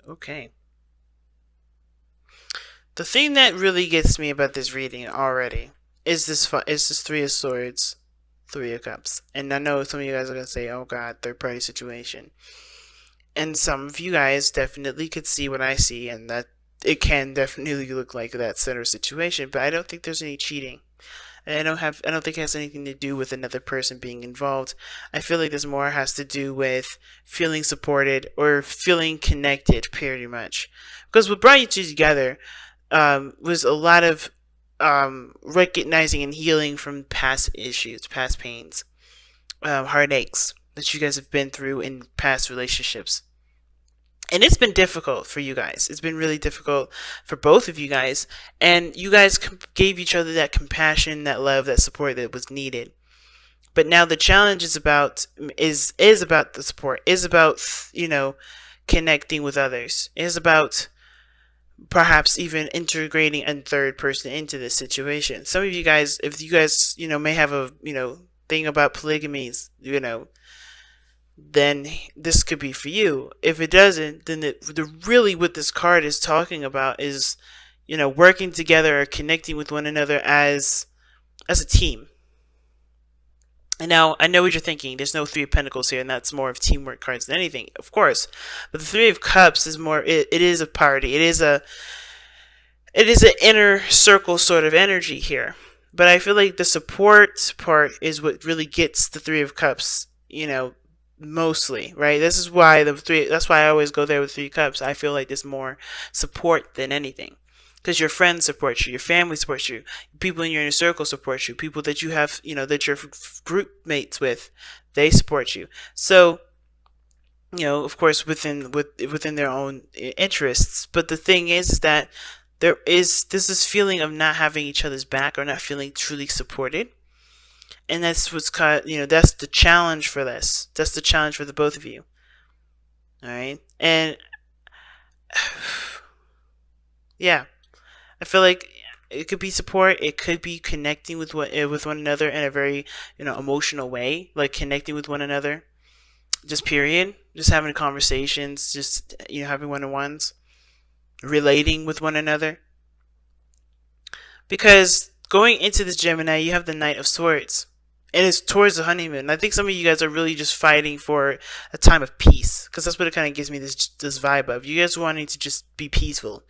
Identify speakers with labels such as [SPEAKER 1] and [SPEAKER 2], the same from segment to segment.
[SPEAKER 1] Okay. The thing that really gets me about this reading already is this Three of Swords, Three of Cups. And I know some of you guys are going to say, oh God, third party situation. And some of you guys definitely could see what I see, and that it can definitely look like that center situation, but I don't think there's any cheating. I don't think it has anything to do with another person being involved. I feel like this more has to do with feeling supported or feeling connected, pretty much. Because what brought you two together was a lot of recognizing and healing from past issues, past pains, heartaches that you guys have been through in past relationships. And it's been difficult for you guys. It's been really difficult for both of you guys. And you guys gave each other that compassion, that love, that support that was needed. But now the challenge is about about the support, is about, connecting with others, is about perhaps even integrating a third person into this situation. Some of you guys, if you guys, may have a, thing about polygamies, then this could be for you. If it doesn't, then the really what this card is talking about is, working together or connecting with one another as a team. And now I know what you're thinking. There's no Three of Pentacles here, and that's more of teamwork cards than anything, of course. But the Three of Cups is more. It is a party. It is an inner circle sort of energy here. But I feel like the support part is what really gets the Three of Cups. Mostly, right? This is why that's why I always go there with Three Cups. I feel like there's more support than anything, because your friends support you, your family supports you, people in your inner circle support you, people that you have, that you're group mates with, they support you. So, of course, within their own interests. But the thing is that there's this feeling of not having each other's back or not feeling truly supported. And that's that's the challenge for this. That's the challenge for the both of you. All right. And yeah, I feel like it could be support. It could be connecting with one another in a very, emotional way, like connecting with one another. Just period. Just having conversations. Just, having one-on-ones, relating with one another. Because going into this Gemini, you have the Knight of Swords. And it's towards the honeymoon. I think some of you guys are really just fighting for a time of peace, because that's what it kind of gives me this vibe of. You guys wanting to just be peaceful,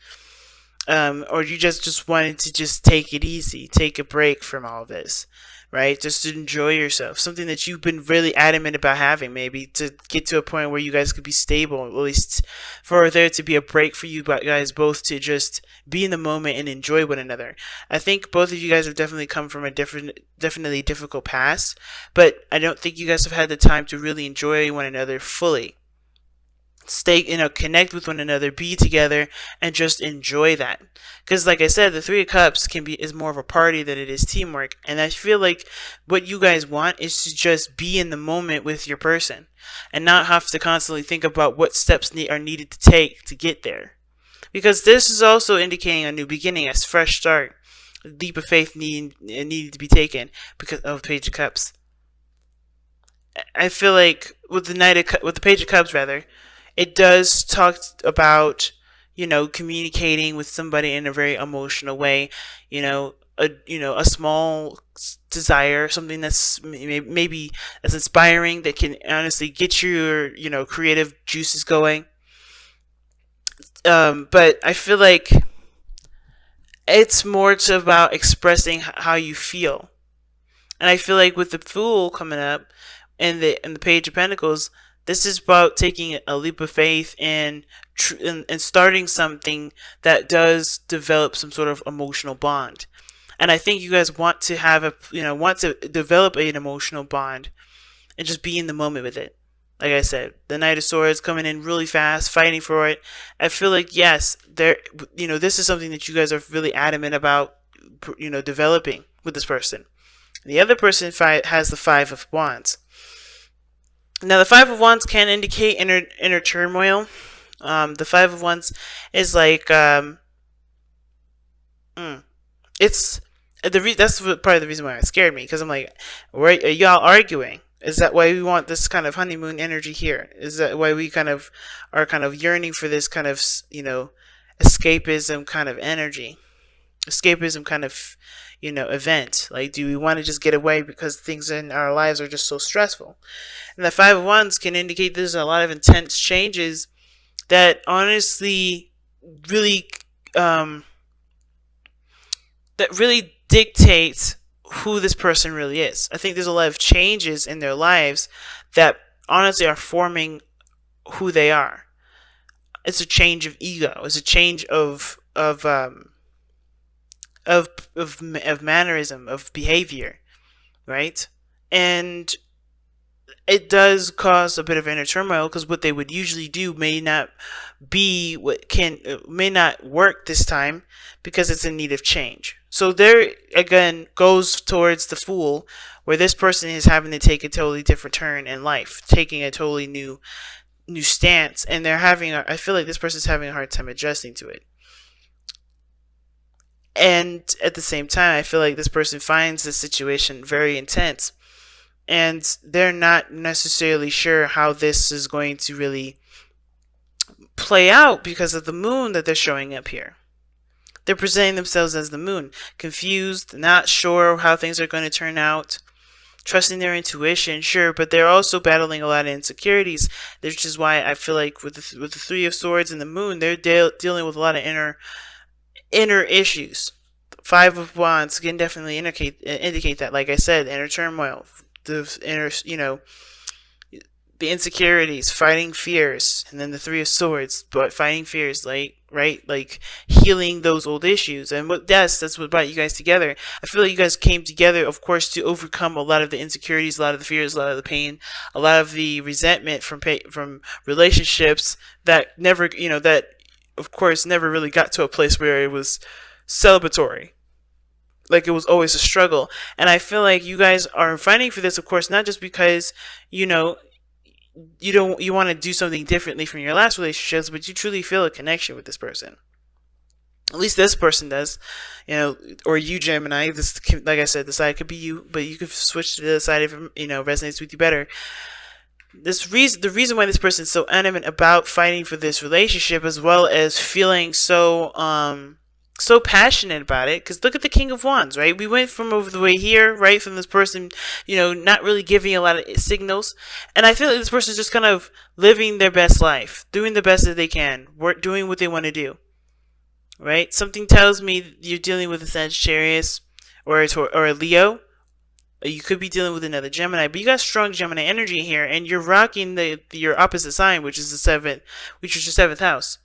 [SPEAKER 1] or you just wanted to just take it easy, take a break from all this, right? Just to enjoy yourself. Something that you've been really adamant about having, maybe to get to a point where you guys could be stable, at least for there to be a break for you guys both to just be in the moment and enjoy one another. I think both of you guys have definitely come from a definitely difficult past, but I don't think you guys have had the time to really enjoy one another fully. Stay, connect with one another, be together, and just enjoy that. Because, like I said, the Three of Cups is more of a party than it is teamwork. And I feel like what you guys want is to just be in the moment with your person, and not have to constantly think about what steps are needed to take to get there. Because this is also indicating a new beginning, a fresh start. A leap of faith needed to be taken because of Page of Cups. I feel like with the Page of Cups, rather, it does talk about, communicating with somebody in a very emotional way, a small desire, something that's maybe as inspiring, that can honestly get your, creative juices going. But I feel like it's more about expressing how you feel. And I feel like with the Fool coming up and the Page of Pentacles, this is about taking a leap of faith and starting something that does develop some sort of emotional bond. And I think you guys want to want to develop an emotional bond and just be in the moment with it. Like I said, the Knight of Swords coming in really fast, fighting for it. I feel like, yes, this is something that you guys are really adamant about, developing with this person. The other person has the Five of Wands. Now, the Five of Wands can indicate inner turmoil. The Five of Wands is like, it's that's probably the reason why it scared me, because I'm like, are y'all arguing? Is that why we want this kind of honeymoon energy here? Is that why we kind of are kind of yearning for this kind of, escapism kind of energy? Escapism kind of, event. Like, do we want to just get away because things in our lives are just so stressful? And the Five of Wands can indicate there's a lot of intense changes that honestly really, that really dictates who this person really is. I think there's a lot of changes in their lives that honestly are forming who they are. It's a change of ego. It's a change of mannerism, of behavior, right? And it does cause a bit of inner turmoil because what they would usually do may not work this time because it's in need of change. So there again goes towards the Fool, where this person is having to take a totally different turn in life, taking a totally new stance, and I feel like this person's having a hard time adjusting to it. And at the same time, I feel like this person finds this situation very intense, and they're not necessarily sure how this is going to really play out because of the moon that they're showing up here. They're presenting themselves as the moon, confused, not sure how things are going to turn out, trusting their intuition, sure, but they're also battling a lot of insecurities, which is why I feel like with the Three of Swords and the moon, they're dealing with a lot of inner issues. Five of Wands can definitely indicate that. Like I said, inner turmoil, the inner, the insecurities, fighting fears, and then the Three of Swords, but fighting fears, like, right, like healing those old issues. And that's what brought you guys together. I feel like you guys came together, of course, to overcome a lot of the insecurities, a lot of the fears, a lot of the pain, a lot of the resentment from relationships that never, that of course never really got to a place where it was celebratory. Like, it was always a struggle. And I feel like you guys are fighting for this, of course, not just because, you want to do something differently from your last relationships, but you truly feel a connection with this person. At least this person does, or you, Gemini. This, like I said, the side could be you, but you could switch to the side if resonates with you better. The reason why this person is so adamant about fighting for this relationship, as well as feeling so passionate about it, because look at the King of Wands, right? We went from over the way here, right, from this person, not really giving a lot of signals, and I feel like this person is just kind of living their best life, doing the best that they can, doing what they want to do, right? Something tells me you're dealing with a Sagittarius or a Leo. You could be dealing with another Gemini, but you got strong Gemini energy here, and you're rocking your opposite sign, which is your seventh house,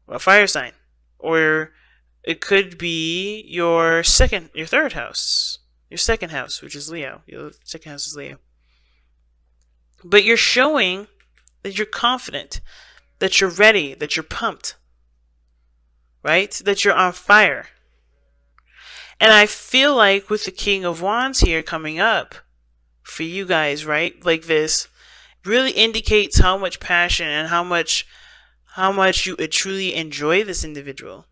[SPEAKER 1] a fire sign, or it could be your third house, your second house, which is Leo. Your second house is Leo. But you're showing that you're confident, that you're ready, that you're pumped, right? That you're on fire. And I feel like with the King of Wands here coming up for you guys, right? Like, this really indicates how much passion and how much you truly enjoy this individual.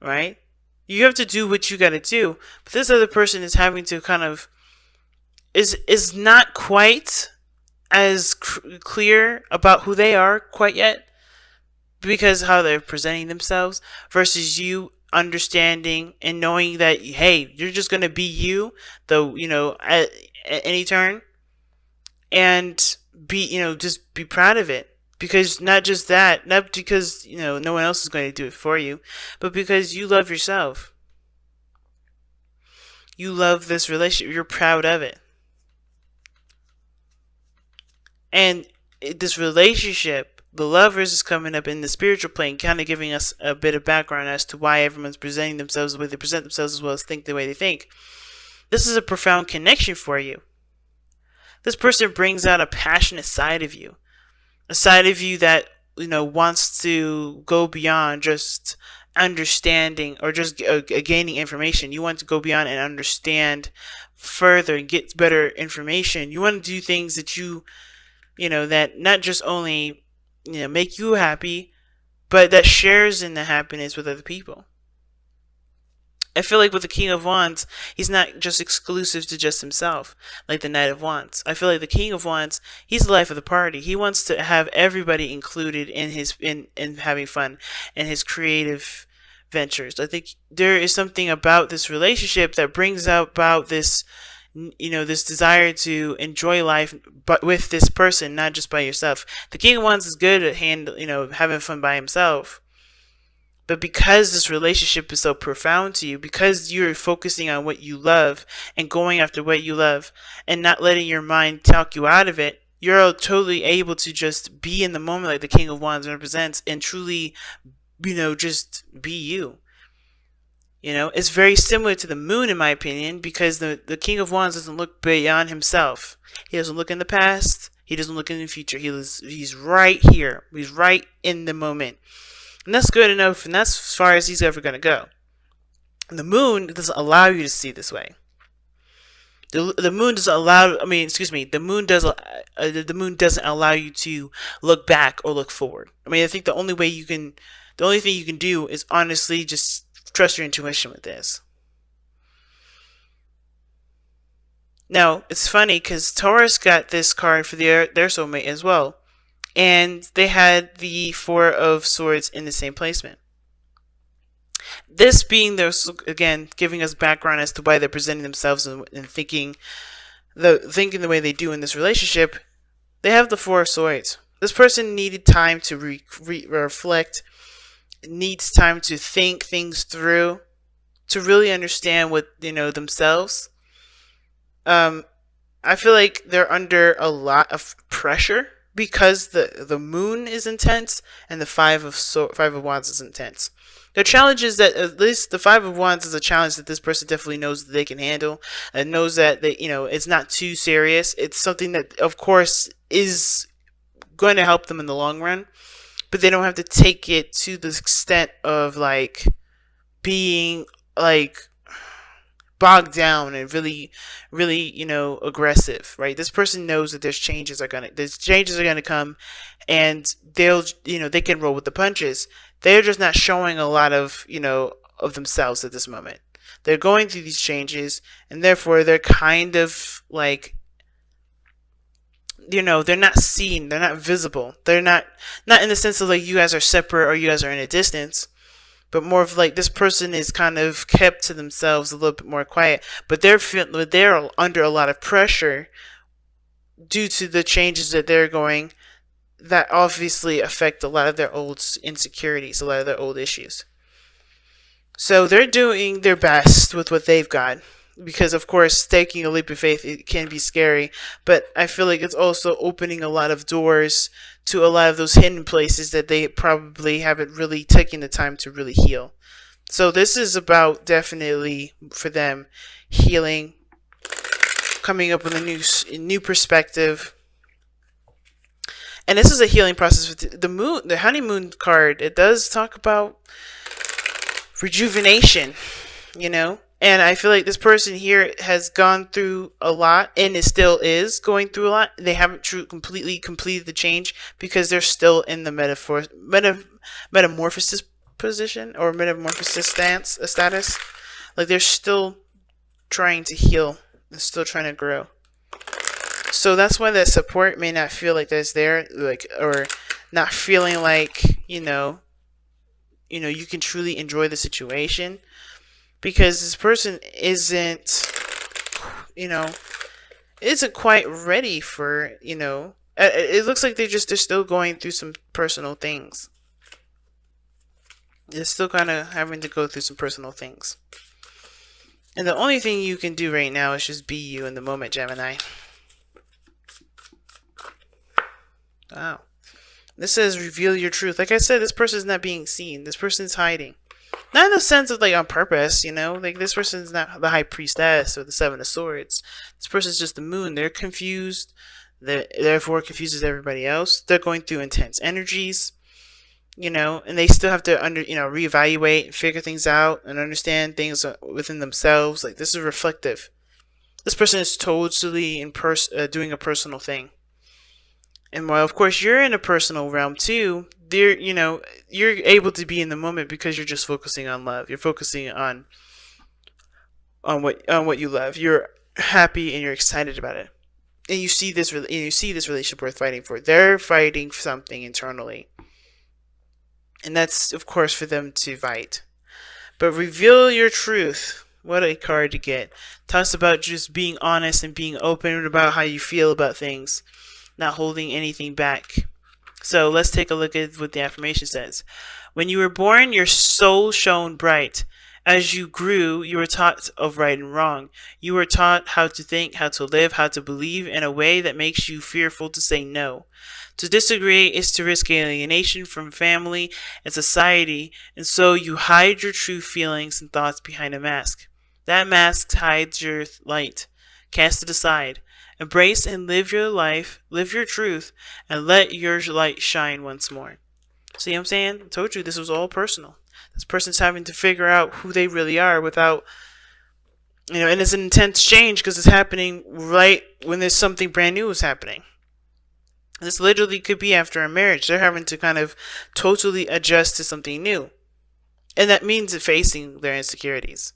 [SPEAKER 1] Right? You have to do what you got to do, but this other person is having to kind of is not quite as clear about who they are quite yet, because how they're presenting themselves versus you understanding and knowing that, hey, you're just going to be you, though, at any turn, and be, just be proud of it. Because not just that, not because, no one else is going to do it for you, but because you love yourself. You love this relationship. You're proud of it. And this relationship, the Lovers, is coming up in the spiritual plane, kind of giving us a bit of background as to why everyone's presenting themselves the way they present themselves, as well as think the way they think. This is a profound connection for you. This person brings out a passionate side of you. A side of you that, wants to go beyond just understanding or just gaining information. You want to go beyond and understand further and get better information. You want to do things that that not just only, make you happy, but that shares in the happiness with other people. I feel like with the King of Wands, he's not just exclusive to just himself, like the Knight of Wands. I feel like the King of Wands, he's the life of the party. He wants to have everybody included in his in having fun and his creative ventures. I think there is something about this relationship that brings about this, this desire to enjoy life, but with this person, not just by yourself. The King of Wands is good at having fun by himself. But because this relationship is so profound to you, because you're focusing on what you love and going after what you love and not letting your mind talk you out of it, you're totally able to just be in the moment like the King of Wands represents and truly, just be you. It's very similar to the moon in my opinion, because the King of Wands doesn't look beyond himself. He doesn't look in the past. He doesn't look in the future. He's right here. He's right in the moment. And that's good enough, and that's as far as he's ever going to go. And the moon doesn't allow you to see this way. The moon doesn't allow. The moon doesn't allow you to look back or look forward. I think the only thing you can do is honestly just trust your intuition with this. Now it's funny because Taurus got this card for their soulmate as well. And they had the Four of Swords in the same placement. This being again, giving us background as to why they're presenting themselves and thinking the way they do in this relationship. They have the Four of Swords. This person needed time to reflect, needs time to think things through, to really understand what themselves. I feel like they're under a lot of pressure, because the moon is intense and the Five of Wands is intense. The challenge is that at least the Five of Wands is a challenge that this person definitely knows that they can handle, and knows that it's not too serious. It's something that, of course, is going to help them in the long run, but they don't have to take it to the extent of being bogged down and really aggressive, right? This person knows that there's changes are gonna come, and they can roll with the punches. They're just not showing a lot of of themselves at this moment. They're going through these changes, and therefore they're kind of they're not seen, they're not visible, they're not in the sense of you guys are separate or you guys are in a distance, but more of this person is kind of kept to themselves, a little bit more quiet, but they're under a lot of pressure due to the changes that they're going, that obviously affect a lot of their old insecurities, a lot of their old issues. So they're doing their best with what they've got, because of course taking a leap of faith, it can be scary, but I feel like it's also opening a lot of doors to a lot of those hidden places that they probably haven't really taken the time to really heal. So this is about definitely for them healing, coming up with a new perspective. And this is a healing process with the moon, the honeymoon card. It does talk about rejuvenation, And I feel like this person here has gone through a lot, and it still is going through a lot. They haven't completely completed the change, because they're still in the metamorphosis position, or metamorphosis status. They're still trying to heal. They're still trying to grow. So that's why that support may not feel like that's there, or not feeling like, you can truly enjoy the situation. Because this person isn't quite ready for, it looks like they're still going through some personal things. They're still kind of having to go through some personal things. And the only thing you can do right now is just be you in the moment, Gemini. Wow. This says reveal your truth. Like I said, this person is not being seen. This person is hiding. Not in the sense of on purpose, this person's not the High Priestess or the Seven of Swords. This person's just the moon. They're confused. Therefore confuses everybody else. They're going through intense energies, and they still have to reevaluate and figure things out and understand things within themselves. This is reflective. This person is totally doing a personal thing. And while of course you're in a personal realm too, you're able to be in the moment because you're just focusing on love. You're focusing on on what you love. You're happy and you're excited about it, and you see this relationship worth fighting for. They're fighting for something internally, and that's of course for them to fight. But reveal your truth. What a card to get. Talks about just being honest and being open about how you feel about things, not holding anything back. So let's take a look at what the affirmation says. When you were born, your soul shone bright. As you grew, you were taught of right and wrong. You were taught how to think, how to live, how to believe in a way that makes you fearful to say no. To disagree is to risk alienation from family and society, and so you hide your true feelings and thoughts behind a mask. That mask hides your light. Cast it aside. Embrace and live your life, live your truth, and let your light shine once more. See what I'm saying? I told you this was all personal. This person's having to figure out who they really are without, and it's an intense change because it's happening right when there's something brand new is happening. This literally could be after a marriage. They're having to kind of totally adjust to something new. And that means facing their insecurities.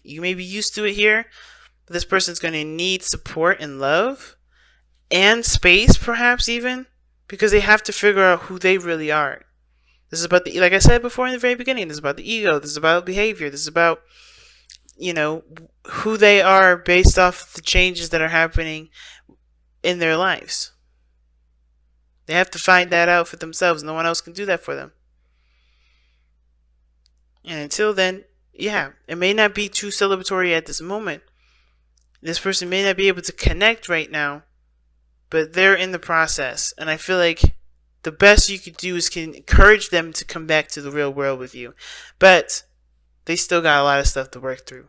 [SPEAKER 1] You may be used to it here, but this person's going to need support and love and space, perhaps even, because they have to figure out who they really are. This is about like I said before in the very beginning, this is about the ego, this is about behavior, this is about, who they are based off the changes that are happening in their lives. They have to find that out for themselves. No one else can do that for them. And until then, it may not be too celebratory at this moment. This person may not be able to connect right now, but they're in the process. And I feel like the best you could do is encourage them to come back to the real world with you. But they still got a lot of stuff to work through.